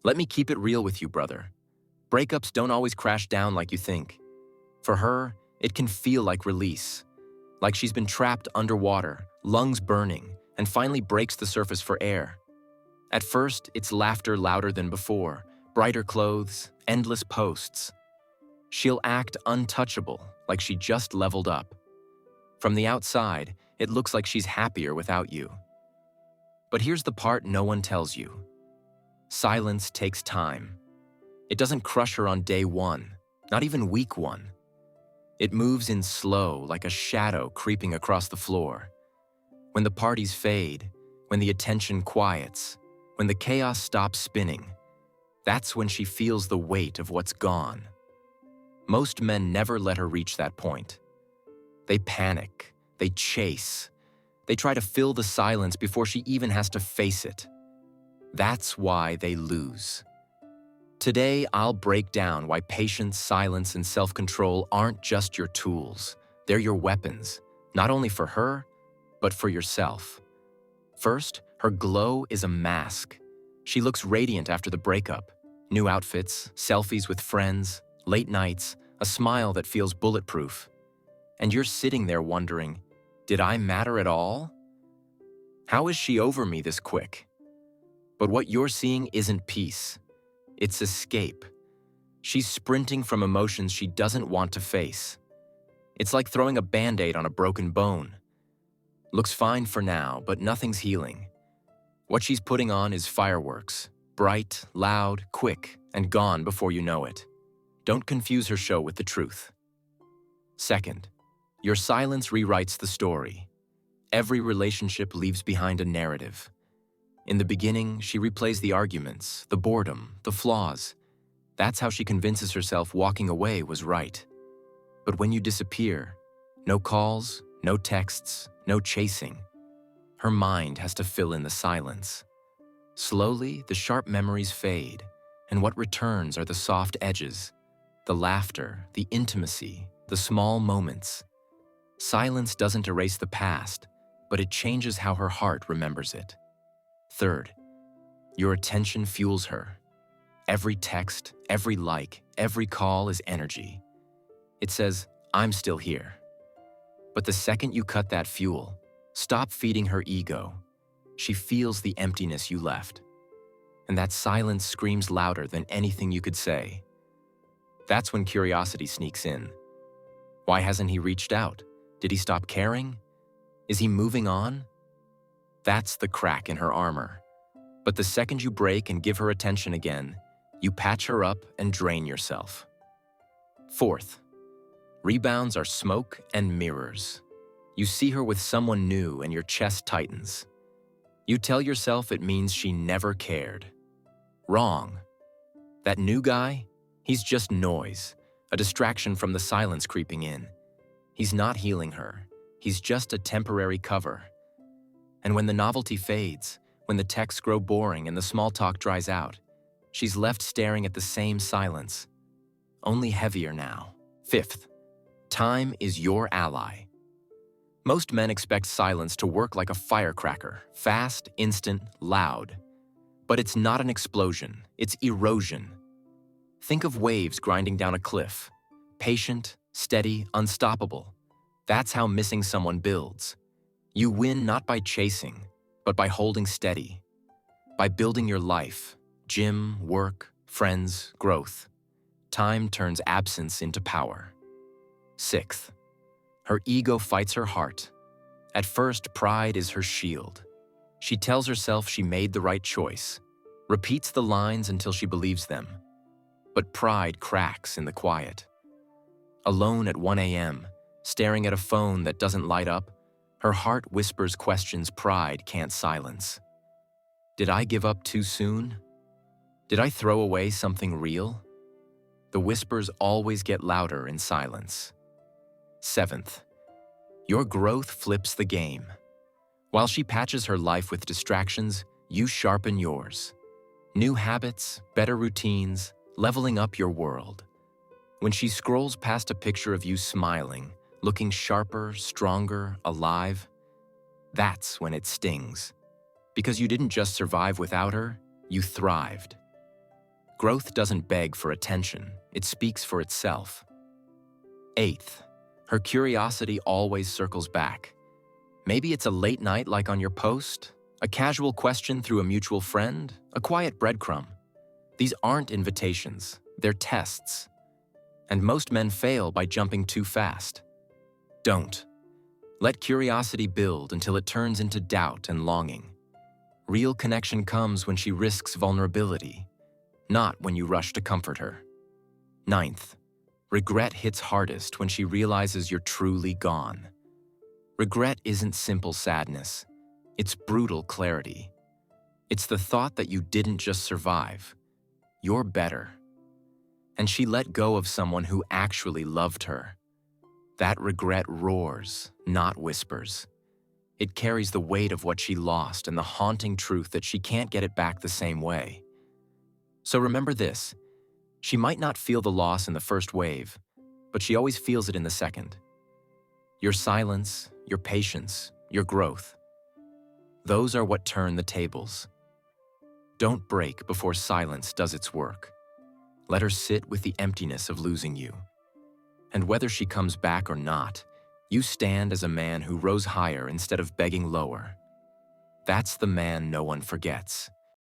Let me keep it real with you, brother. Breakups don't always crash down like you think. For her, it can feel like release, like she's been trapped underwater, lungs burning, and finally breaks the surface for air. At first, it's laughter louder than before, brighter clothes, endless posts. She'll act untouchable, like she just leveled up. From the outside, it looks like she's happier without you. But here's the part no one tells you. Silence takes time. It doesn't crush her on day one, not even week one. It moves in slow, like a shadow creeping across the floor. When the parties fade, when the attention quiets, when the chaos stops spinning, that's when she feels the weight of what's gone. Most men never let her reach that point. They panic, they chase, they try to fill the silence before she even has to face it. That's why they lose. Today, I'll break down why patience, silence, and self-control aren't just your tools. They're your weapons, not only for her, but for yourself. First, her glow is a mask. She looks radiant after the breakup. New outfits, selfies with friends, late nights, a smile that feels bulletproof. And you're sitting there wondering, did I matter at all? How is she over me this quick? But what you're seeing isn't peace. It's escape. She's sprinting from emotions she doesn't want to face. It's like throwing a Band-Aid on a broken bone. Looks fine for now, but nothing's healing. What she's putting on is fireworks. Bright, loud, quick, and gone before you know it. Don't confuse her show with the truth. Second, your silence rewrites the story. Every relationship leaves behind a narrative. In the beginning, she replays the arguments, the boredom, the flaws. That's how she convinces herself walking away was right. But when you disappear, no calls, no texts, no chasing. Her mind has to fill in the silence. Slowly, the sharp memories fade, and what returns are the soft edges, the laughter, the intimacy, the small moments. Silence doesn't erase the past, but it changes how her heart remembers it. Third, your attention fuels her. Every text, every like, every call is energy. It says, I'm still here. But the second you cut that fuel, stop feeding her ego. She feels the emptiness you left. And that silence screams louder than anything you could say. That's when curiosity sneaks in. Why hasn't he reached out? Did he stop caring? Is he moving on? That's the crack in her armor. But the second you break and give her attention again, you patch her up and drain yourself. Fourth, rebounds are smoke and mirrors. You see her with someone new and your chest tightens. You tell yourself it means she never cared. Wrong. That new guy, he's just noise, a distraction from the silence creeping in. He's not healing her. He's just a temporary cover. And when the novelty fades, when the texts grow boring and the small talk dries out, she's left staring at the same silence, only heavier now. Fifth, time is your ally. Most men expect silence to work like a firecracker, fast, instant, loud. But it's not an explosion, it's erosion. Think of waves grinding down a cliff. Patient, steady, unstoppable. That's how missing someone builds. You win not by chasing, but by holding steady. By building your life, gym, work, friends, growth. Time turns absence into power. Sixth, her ego fights her heart. At first, pride is her shield. She tells herself she made the right choice, repeats the lines until she believes them. But pride cracks in the quiet. Alone at 1 a.m., staring at a phone that doesn't light up, her heart whispers questions pride can't silence. Did I give up too soon? Did I throw away something real? The whispers always get louder in silence. Seventh, your growth flips the game. While she patches her life with distractions, you sharpen yours. New habits, better routines, leveling up your world. When she scrolls past a picture of you smiling, looking sharper, stronger, alive, that's when it stings. Because you didn't just survive without her, you thrived. Growth doesn't beg for attention, it speaks for itself. Eighth, her curiosity always circles back. Maybe it's a late night like on your post, a casual question through a mutual friend, a quiet breadcrumb. These aren't invitations, they're tests. And most men fail by jumping too fast. Don't. Let curiosity build until it turns into doubt and longing. Real connection comes when she risks vulnerability, not when you rush to comfort her. Ninth, regret hits hardest when she realizes you're truly gone. Regret isn't simple sadness, it's brutal clarity. It's the thought that you didn't just survive, you're better. And she let go of someone who actually loved her. That regret roars, not whispers. It carries the weight of what she lost and the haunting truth that she can't get it back the same way. So remember this, she might not feel the loss in the first wave, but she always feels it in the second. Your silence, your patience, your growth. Those are what turn the tables. Don't break before silence does its work. Let her sit with the emptiness of losing you. And whether she comes back or not, you stand as a man who rose higher instead of begging lower. That's the man no one forgets.